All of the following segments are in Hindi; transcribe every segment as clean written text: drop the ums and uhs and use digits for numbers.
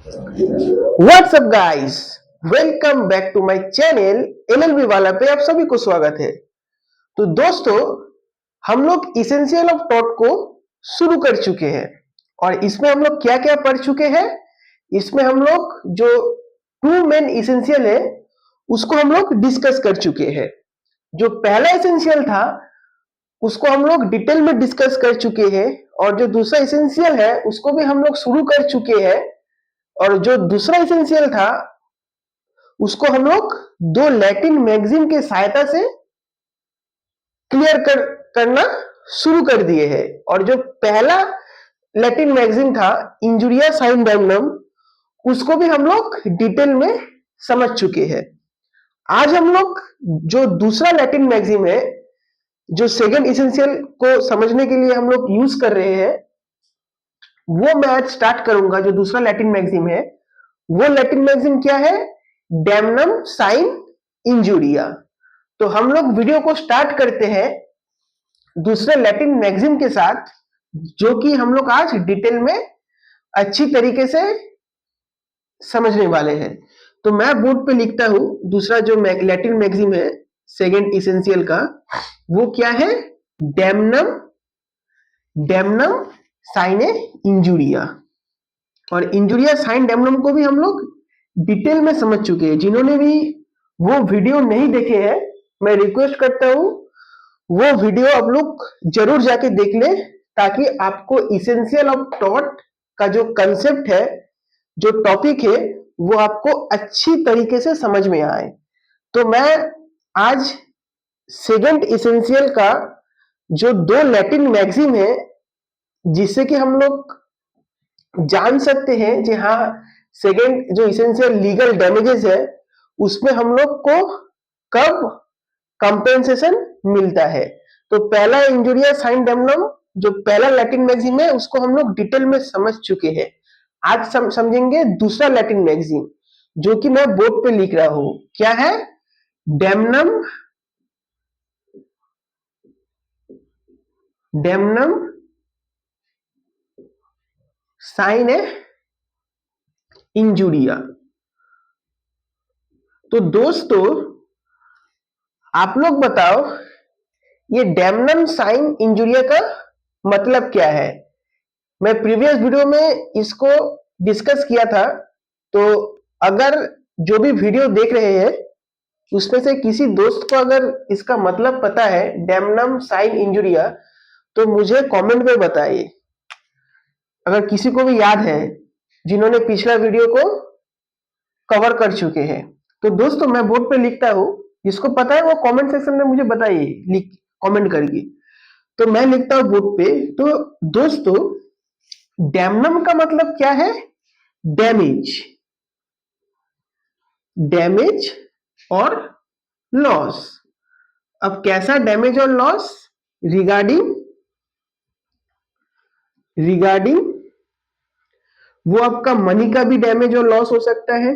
What's up guys, welcome back to my channel LLB वाला पे आप सभी को स्वागत है। तो दोस्तों, हम लोग इसेंशियल ऑफ टॉट को शुरू कर चुके हैं और इसमें हम लोग क्या क्या पढ़ चुके हैं। इसमें हम लोग जो टू मेन इसेंशियल है उसको हम लोग डिस्कस कर चुके हैं। जो पहला इसेंशियल था उसको हम लोग डिटेल में डिस्कस कर चुके हैं और जो दूसरा इसेंशियल है उसको भी हम लोग शुरू कर चुके हैं। और जो दूसरा इसेंशियल था उसको हम लोग दो लैटिन मैगजीन के सहायता से करना शुरू कर दिए हैं। और जो पहला लैटिन मैगजीन था इंजुरिया साइन डैमनम, उसको भी हम लोग डिटेल में समझ चुके हैं। आज हम लोग जो दूसरा लैटिन मैगजीन है, जो सेकंड इसेंशियल को समझने के लिए हम लोग यूज कर रहे हैं, वो मैं आज स्टार्ट करूंगा। जो दूसरा लैटिन मैगजीन है वो लैटिन मैगजीन क्या है? डैमनम साइन इंजुरिया। तो हम लोग वीडियो को स्टार्ट करते हैं दूसरे लैटिन मैगजीन के साथ, जो कि हम लोग आज डिटेल में अच्छी तरीके से समझने वाले हैं। तो मैं बोर्ड पे लिखता हूं दूसरा जो लैटिन मैगजीन है सेकंड इसेंशियल का, वो क्या है? डैमनम डैमनम साइने इंजुरिया। और इंजुरिया साइन डैमनम को भी हम लोग डिटेल में समझ चुके हैं। जिन्होंने भी वो वीडियो नहीं देखे हैं, मैं रिक्वेस्ट करता हूं वो वीडियो आप लोग जरूर जाके देख ले, ताकि आपको इसेंशियल ऑफ टॉट का जो कंसेप्ट है, जो टॉपिक है, वो आपको अच्छी तरीके से समझ में आए। तो मैं आज सेकंड इसेंशियल का जो दो लैटिन मैगजीन है, जिससे कि हम लोग जान सकते हैं जी हाँ, सेकंड जो इसेंशियल लीगल डैमेजेस है उसमें हम लोग को कब कंपेंसेशन मिलता है। तो पहला इंजुरिया साइन डैमनम जो पहला लैटिन मैगजीन है उसको हम लोग डिटेल में समझ चुके हैं। आज समझेंगे दूसरा लैटिन मैगजीन, जो कि मैं बोर्ड पे लिख रहा हूं। क्या है? डैमनम डैमनम साइन इंजुरिया। तो दोस्तों, आप लोग बताओ ये डैमनम साइन इंजुरिया का मतलब क्या है? मैं प्रीवियस वीडियो में इसको डिस्कस किया था। तो अगर जो भी वीडियो देख रहे हैं उसमें से किसी दोस्त को अगर इसका मतलब पता है डैमनम साइन इंजुरिया, तो मुझे कमेंट में बताइए। अगर किसी को भी याद है, जिन्होंने पिछला वीडियो को कवर कर चुके हैं, तो दोस्तों मैं बोर्ड पे लिखता हूं, जिसको पता है वो कमेंट सेक्शन में मुझे बताइए, लिख कमेंट करके। तो मैं लिखता हूं बोर्ड पे। तो दोस्तों, डैमनम का मतलब क्या है? डैमेज डैमेज और लॉस। अब कैसा डैमेज और लॉस? रिगार्डिंग रिगार्डिंग वो आपका मनी का भी डैमेज और लॉस हो सकता है,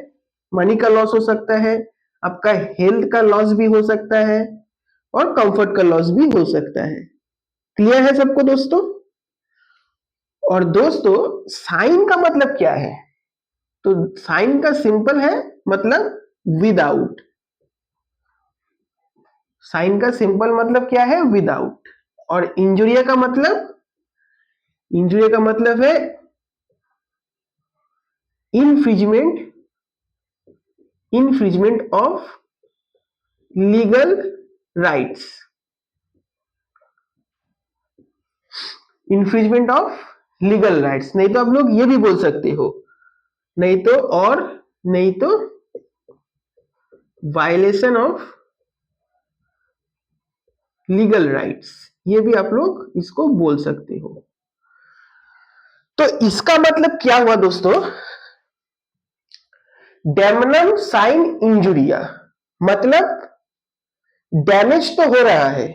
मनी का लॉस हो सकता है, आपका हेल्थ का लॉस भी हो सकता है और कंफर्ट का लॉस भी हो सकता है। क्लियर है सबको दोस्तों? और दोस्तों, साइन का मतलब क्या है? तो साइन का सिंपल है मतलब विदाउट। साइन का सिंपल मतलब क्या है? विदाउट। और इंजुरिया का मतलब? इंजुरिया का मतलब है infringement infringement of legal rights. Infringement of legal rights. नहीं तो आप लोग ये भी बोल सकते हो, नहीं तो वायलेशन ऑफ लीगल राइट्स, ये भी आप लोग इसको बोल सकते हो। तो इसका मतलब क्या हुआ दोस्तों? डैमनम साइन इंजुरिया मतलब डैमेज तो हो रहा है।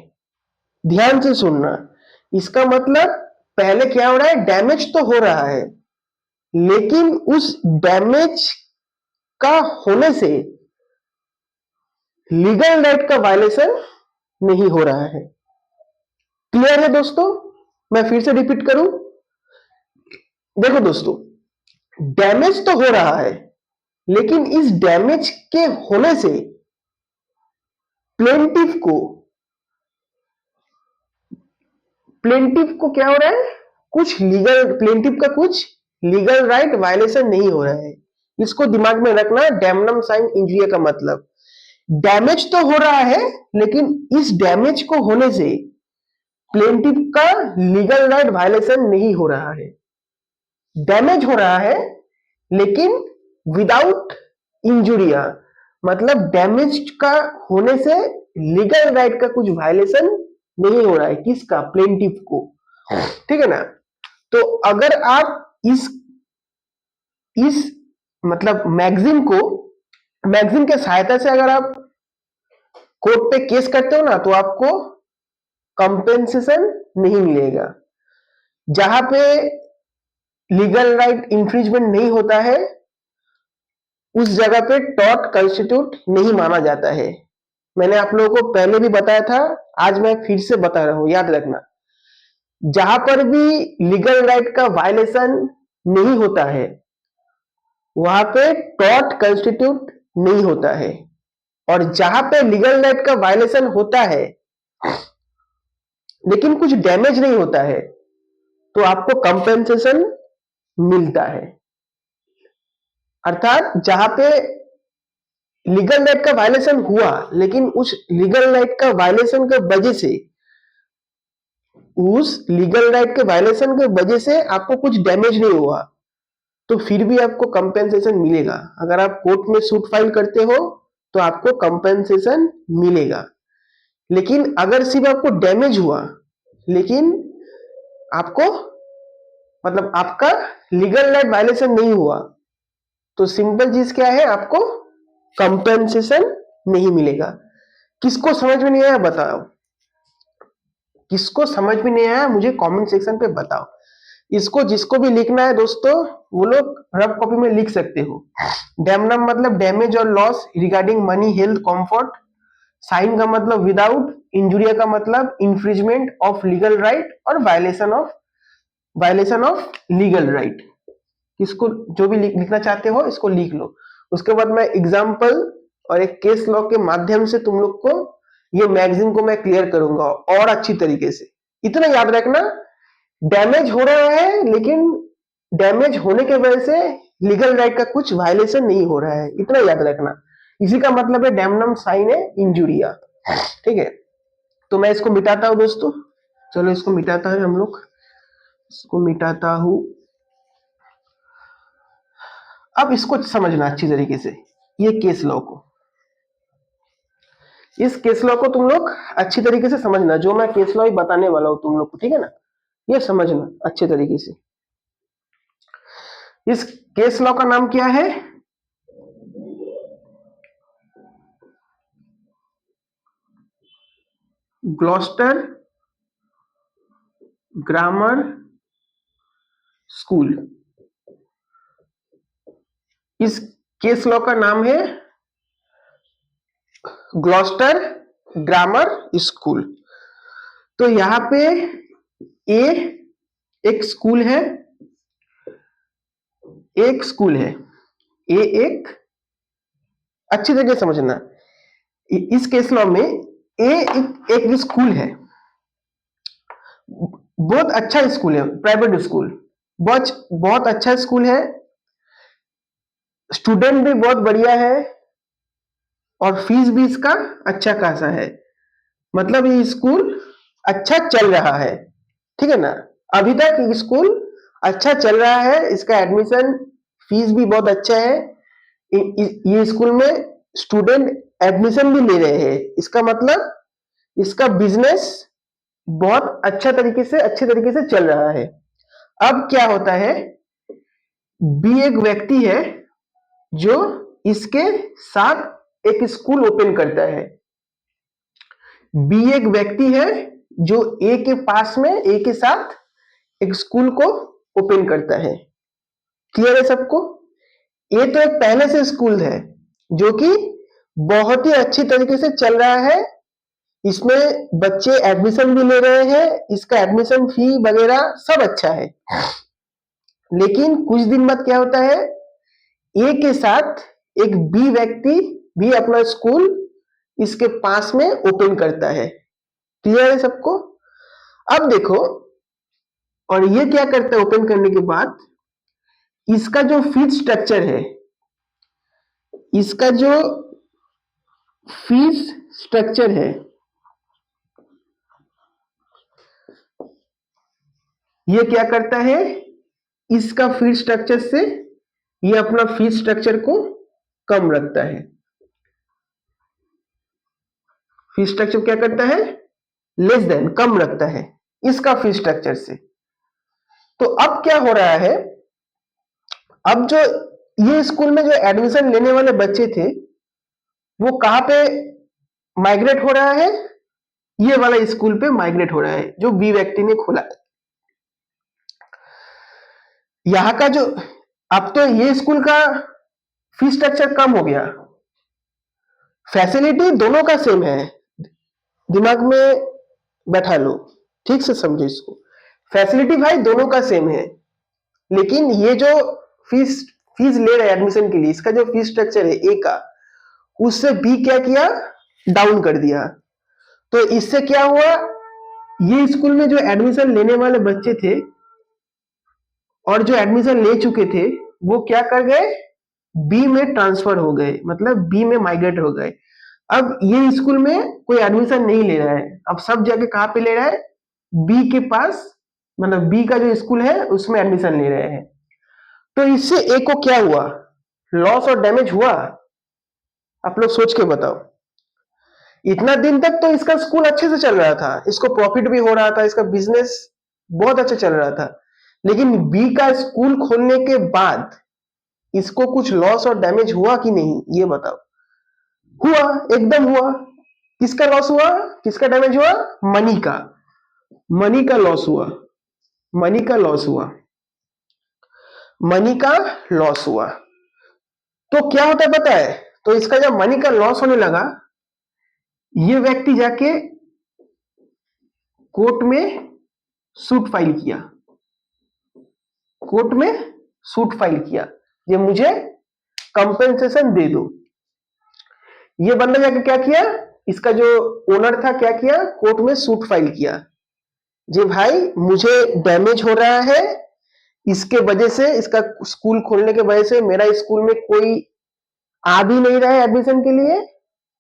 ध्यान से सुनना, इसका मतलब पहले क्या हो रहा है? डैमेज तो हो रहा है, लेकिन उस डैमेज का होने से लीगल राइट का वायलेशन नहीं हो रहा है। क्लियर है दोस्तों? मैं फिर से रिपीट करूं। देखो दोस्तों, डैमेज तो हो रहा है, लेकिन इस डैमेज के होने से प्लेंटिफ को क्या हो रहा है, प्लेंटिफ का कुछ लीगल राइट वायलेशन नहीं हो रहा है। इसको दिमाग में रखना, डैमनम साइन इंजुरिया का मतलब डैमेज तो हो रहा है, लेकिन इस डैमेज को होने से प्लेंटिफ का लीगल राइट वायलेशन नहीं हो रहा है। डैमेज हो रहा है लेकिन विदाउट इंजुरिया, मतलब डैमेज का होने से लीगल राइट का कुछ वायलेशन नहीं हो रहा है। किसका? प्लेंटिफ को। ठीक है ना? तो अगर आप इस मतलब मैगजीन के सहायता से अगर आप कोर्ट पे केस करते हो ना, तो आपको कंपेंसेशन नहीं मिलेगा। जहां पे लीगल राइट इंफ्रिजमेंट नहीं होता है, उस जगह पे टॉर्ट कंस्टिट्यूट नहीं माना जाता है। मैंने आप लोगों को पहले भी बताया था, आज मैं फिर से बता रहा हूं, याद रखना। जहां पर भी लीगल राइट का वायलेशन नहीं होता है, वहां पे टॉर्ट कंस्टिट्यूट नहीं होता है। और जहां पे लीगल राइट का वायलेशन होता है लेकिन कुछ डैमेज नहीं होता है, तो आपको कंपेंसेशन मिलता है। अर्थात जहां पे लीगल राइट का वायलेशन हुआ, लेकिन उस लीगल राइट का वायलेशन के वजह से आपको कुछ डैमेज नहीं हुआ, तो फिर भी आपको कंपेंसेशन मिलेगा। अगर आप कोर्ट में सूट फाइल करते हो तो आपको कंपेंसेशन मिलेगा। लेकिन अगर सिर्फ आपको डैमेज हुआ, लेकिन आपको मतलब आपका लीगल राइट वायलेशन नहीं हुआ, तो सिंपल चीज क्या है, आपको कंपेंसेशन नहीं मिलेगा। किसको समझ में नहीं आया बताओ? किसको समझ में नहीं आया मुझे कमेंट सेक्शन पे बताओ। इसको जिसको भी लिखना है दोस्तों, वो लोग रफ कॉपी में लिख सकते हो। डैमनम मतलब डैमेज और loss regarding money, health, comfort. Sine का मतलब विदाउट, इंजुरिया का मतलब इंफ्रिजमेंट ऑफ लीगल राइट और वायलेशन ऑफ लीगल राइट। इसको जो भी लिखना चाहते हो इसको लिख लो। उसके बाद मैं एग्जाम्पल और एक केस लॉ के माध्यम से तुम लोग को ये मैगजीन को मैं क्लियर करूंगा और अच्छी तरीके से। इतना याद रखना, डैमेज हो रहा है लेकिन डैमेज होने के वजह से लीगल राइट का कुछ वायलेशन नहीं हो रहा है, इतना याद रखना। इसी का मतलब है डैमनम साइन है इंजुरिया। ठीक है, तो मैं इसको मिटाता हूं दोस्तों। चलो इसको मिटाता है हम लोग, इसको मिटाता हूं। अब इसको समझना अच्छी तरीके से, ये केस लॉ को, इस केस लॉ को तुम लोग अच्छी तरीके से समझना, जो मैं केस लॉ ही बताने वाला हूं तुम लोग को। ठीक है ना? ये समझना अच्छे तरीके से। इस केस लॉ का नाम क्या है? Gloster grammar school. इस केस लॉ का नाम है ग्लॉस्टर ग्रामर स्कूल। तो यहां पे ए एक स्कूल है, ए एक, अच्छी तरीके से समझना। इस केस लॉ में एक स्कूल है, बहुत अच्छा स्कूल है, प्राइवेट स्कूल, बहुत अच्छा स्कूल है, स्टूडेंट भी बहुत बढ़िया है और फीस भी इसका अच्छा खासा है। मतलब ये स्कूल अच्छा चल रहा है। ठीक है ना? अभी तक स्कूल अच्छा चल रहा है, इसका एडमिशन फीस भी बहुत अच्छा है। ये स्कूल में स्टूडेंट एडमिशन भी ले रहे हैं। इसका मतलब इसका बिजनेस बहुत अच्छे तरीके से चल रहा है। अब क्या होता है, बी एक व्यक्ति है जो इसके साथ एक स्कूल ओपन करता है। बी एक व्यक्ति है जो ए के पास में, ए के साथ एक स्कूल को ओपन करता है। क्लियर है सबको? ए तो एक पहले से स्कूल है जो कि बहुत ही अच्छी तरीके से चल रहा है, इसमें बच्चे एडमिशन भी ले रहे हैं, इसका एडमिशन फी वगैरह सब अच्छा है। लेकिन कुछ दिन बाद क्या होता है, ए के साथ एक बी व्यक्ति भी अपना स्कूल इसके पास में ओपन करता है। क्लियर है सबको? अब देखो, और ये क्या करता है ओपन करने के बाद, इसका जो फीस स्ट्रक्चर है, इसका जो फीस स्ट्रक्चर है, ये क्या करता है, इसका फीस स्ट्रक्चर से ये अपना फीस स्ट्रक्चर को कम रखता है। फीस स्ट्रक्चर क्या करता है, लेस देन, कम रखता है इसका फीस स्ट्रक्चर से। तो अब क्या हो रहा है, अब जो ये स्कूल में जो एडमिशन लेने वाले बच्चे थे वो कहां पे माइग्रेट हो रहा है, ये वाला स्कूल पे माइग्रेट हो रहा है जो बी व्यक्ति ने खोला है। यहां का जो, अब तो ये स्कूल का फीस स्ट्रक्चर कम हो गया, फैसिलिटी दोनों का सेम है, दिमाग में बैठा लो, ठीक से समझो इसको। फैसिलिटी भाई दोनों का सेम है, लेकिन ये जो फीस फीस ले रहे हैं एडमिशन के लिए, इसका जो फीस स्ट्रक्चर है ए का, उससे बी क्या किया, डाउन कर दिया। तो इससे क्या हुआ, ये स्कूल में जो एडमिशन लेने वाले बच्चे थे और जो एडमिशन ले चुके थे वो क्या कर गए, बी में ट्रांसफर हो गए, मतलब बी में माइग्रेट हो गए। अब ये स्कूल में कोई एडमिशन नहीं ले रहा है, अब सब जगह कहां पे ले रहा है, बी के पास, मतलब बी का जो स्कूल है उसमें एडमिशन ले रहे हैं। तो इससे ए को क्या हुआ, लॉस और डैमेज हुआ? आप लोग सोच के बताओ। इतना दिन तक तो इसका स्कूल अच्छे से चल रहा था, इसको प्रॉफिट भी हो रहा था, इसका बिजनेस बहुत अच्छा चल रहा था, लेकिन बी का स्कूल खोलने के बाद इसको कुछ लॉस और डैमेज हुआ कि नहीं, ये बताओ। हुआ, एकदम हुआ। किसका लॉस हुआ, किसका डैमेज हुआ, मनी का, मनी का लॉस हुआ, मनी का लॉस हुआ, मनी का लॉस हुआ। तो क्या होता है पता है, तो इसका जब मनी का लॉस होने लगा, ये व्यक्ति जाके कोर्ट में सूट फाइल किया, कोर्ट में सूट फाइल किया, ये मुझे कंपेंसेशन दे दो। ये बंदा जाके क्या किया, इसका जो ओनर था क्या किया, कोर्ट में सूट फाइल किया, जी भाई मुझे डैमेज हो रहा है, इसके वजह से, इसका स्कूल खोलने के वजह से मेरा स्कूल में कोई आ भी नहीं रहा है एडमिशन के लिए,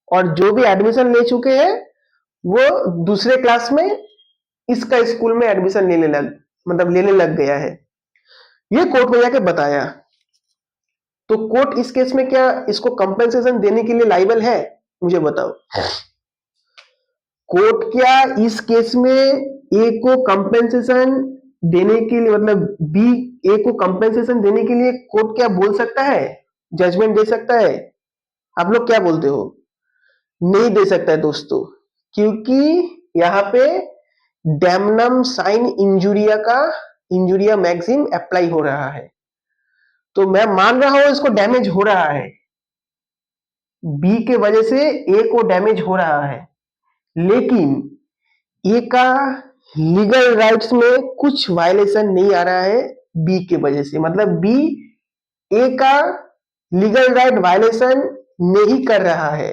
और जो भी एडमिशन ले चुके हैं वो दूसरे क्लास में इसका स्कूल में एडमिशन लेने लग गया है। ये कोर्ट में जाके बताया। तो कोर्ट इस केस में क्या इसको कंपेंसेशन देने के लिए लायबल है, मुझे बताओ। कोर्ट क्या इस केस में ए को कंपेंसेशन देने के लिए, मतलब बी ए को कंपेंसेशन देने के लिए कोर्ट क्या बोल सकता है, जजमेंट दे सकता है? आप लोग क्या बोलते हो? नहीं दे सकता है दोस्तों, क्योंकि यहाँ पे डैमनम साइन इंजुरिया का इंजुरिया मैक्सिम अप्लाई हो रहा है। तो मैं मान रहा हूं इसको डैमेज हो रहा है, बी के वजह से ए को डैमेज हो रहा है, लेकिन ए का लीगल राइट्स में कुछ वायलेशन नहीं आ रहा है बी के वजह से, मतलब बी ए का लीगल राइट वायलेशन नहीं कर रहा है।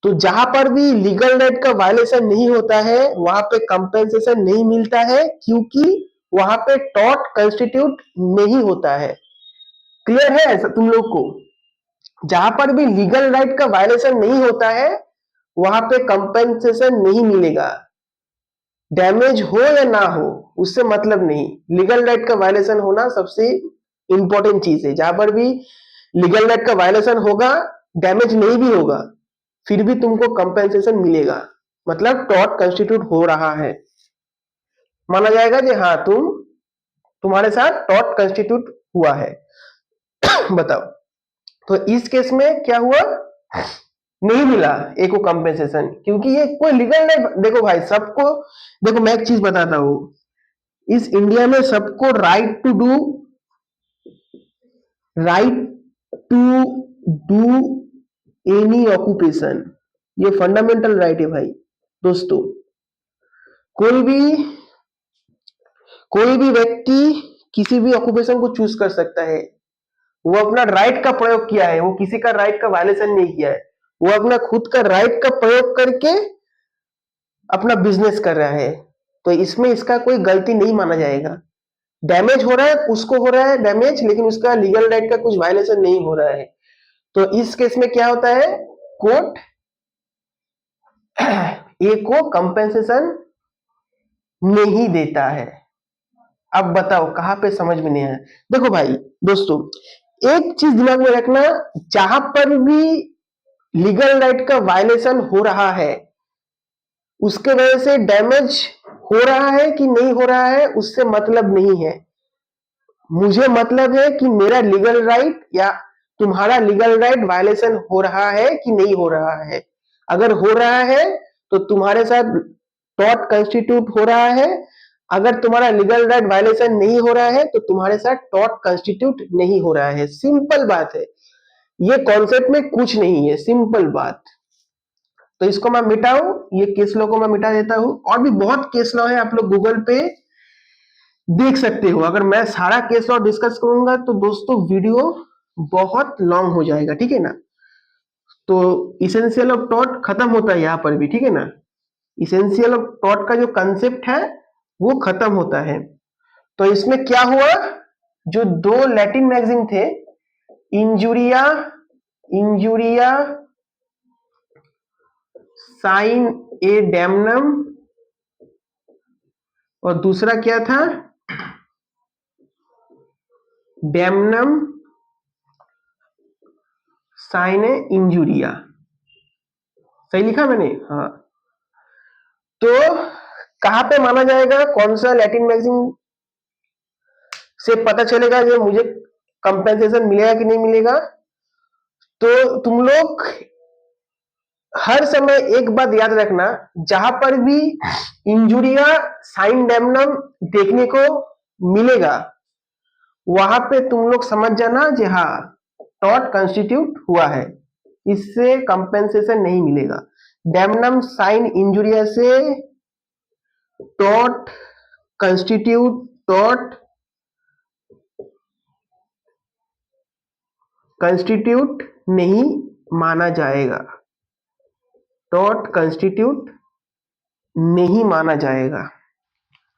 तो जहां पर भी लीगल राइट का वायलेशन नहीं होता है वहां पे कंपेंसेशन नहीं मिलता है, क्योंकि वहां पे टॉर्ट कंस्टिट्यूट नहीं होता है। क्लियर है ऐसा तुम लोग को? जहां पर भी लीगल राइट का वायलेशन नहीं होता है वहां पे कंपेंसेशन नहीं मिलेगा, डैमेज हो या ना हो उससे मतलब नहीं, लीगल राइट का वायलेशन होना सबसे इंपॉर्टेंट चीज है। जहां पर भी लीगल राइट का वायलेशन होगा, डैमेज नहीं भी होगा, फिर भी तुमको कंपेंसेशन मिलेगा, मतलब टॉर्ट कंस्टिट्यूट हो रहा है, माना जाएगा कि हाँ तुम्हारे साथ टॉर्ट कंस्टिट्यूट हुआ है। बताओ, तो इस केस में क्या हुआ, नहीं मिला ए को कंपेंसेशन, क्योंकि ये कोई लीगल नहीं। देखो भाई, सबको, देखो मैं एक चीज बताता हूं, इस इंडिया में सबको right to do any occupation, ये फंडामेंटल राइट है भाई। दोस्तों, कोई भी कोई भी व्यक्ति किसी भी ऑक्यूपेशन को चूज कर सकता है। वो अपना राइट का प्रयोग किया है, वो किसी का राइट का वायलेशन नहीं किया है, वो अपना खुद का राइट का प्रयोग करके अपना बिजनेस कर रहा है। तो इसमें इसका कोई गलती नहीं माना जाएगा। डैमेज हो रहा है, उसको हो रहा है डैमेज, लेकिन उसका लीगल राइट का कुछ वायलेशन नहीं हो रहा है। तो इस केस में क्या होता है, कोर्ट ए को कंपेंसेशन नहीं देता है। अब बताओ कहां पे समझ में नहीं आया। देखो भाई दोस्तों, एक चीज दिमाग में रखना, जहां पर भी लीगल राइट का वायलेशन हो रहा है, उसके वजह से डैमेज हो रहा है कि नहीं हो रहा है उससे मतलब नहीं है। मुझे मतलब है कि मेरा लीगल राइट या तुम्हारा लीगल राइट वायलेशन हो रहा है कि नहीं हो रहा है। अगर हो रहा है तो तुम्हारे साथ टॉर्ट कंस्टिट्यूट हो रहा है। अगर तुम्हारा लीगल राइट वायलेशन नहीं हो रहा है तो तुम्हारे साथ टॉर्ट कंस्टिट्यूट नहीं हो रहा है। सिंपल बात है, ये कॉन्सेप्ट में कुछ नहीं है, सिंपल बात। तो इसको मैं मिटाऊं, ये केस लॉ को मैं मिटा देता हूं। और भी बहुत केस लॉ है, आप लोग गूगल पे देख सकते हो। अगर मैं सारा केस लॉ डिस्कस करूंगा तो दोस्तों वीडियो बहुत लॉन्ग हो जाएगा, ठीक है ना। तो इसेंशियल ऑफ टॉर्ट खत्म होता है यहाँ पर भी, ठीक है ना। इसेंशियल ऑफ टॉर्ट का जो कंसेप्ट है वो खत्म होता है। तो इसमें क्या हुआ, जो दो लैटिन मैगजीन थे, इंजुरिया इंजुरिया साइन ए डैमनम, और दूसरा क्या था, डैमनम साइन ए इंजुरिया। सही लिखा मैंने, हाँ। तो कहां पे माना जाएगा, कौन सा लैटिन मैगजीन से पता चलेगा ये मुझे कंपेंसेशन मिलेगा कि नहीं मिलेगा। तो तुम लोग हर समय एक बात याद रखना, जहां पर भी इंजुरिया साइन डैमनम देखने को मिलेगा वहां पे तुम लोग समझ जाना जी हाँ टॉर्ट कंस्टिट्यूट हुआ है, इससे कंपेंसेशन नहीं मिलेगा। डैमनम साइन इंजुरिया से टॉर्ट कंस्टिट्यूट नहीं माना जाएगा, टॉर्ट कंस्टिट्यूट नहीं माना जाएगा।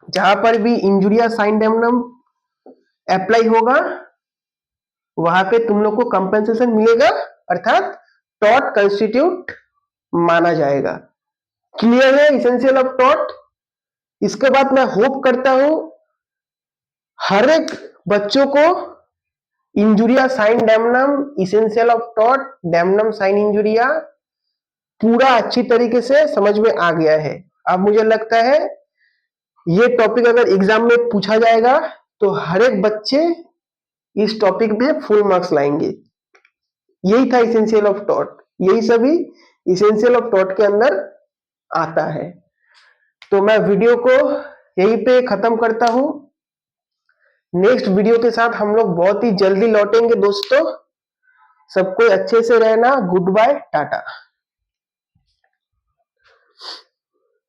जहां पर भी इंजुरिया साइन डैमनम अप्लाई होगा वहां पे तुम लोग को कंपेंसेशन मिलेगा, अर्थात टॉर्ट कंस्टिट्यूट माना जाएगा। क्लियर है इसेंशियल ऑफ टॉर्ट। इसके बाद मैं होप करता हूं हर एक बच्चों को injuria sine damnum, essential of tort, damnum sign injuria पूरा अच्छी तरीके से समझ में आ गया है। अब मुझे लगता है ये टॉपिक अगर एग्जाम में पूछा जाएगा तो हर एक बच्चे इस टॉपिक में फुल मार्क्स लाएंगे। यही था इसेंशियल ऑफ टॉर्ट, यही सभी इसेंशियल ऑफ टॉर्ट के अंदर आता है। तो मैं वीडियो को यहीं पे खत्म करता हूं। नेक्स्ट वीडियो के साथ हम लोग बहुत ही जल्दी लौटेंगे दोस्तों। सबको अच्छे से रहना, गुड बाय, टाटा।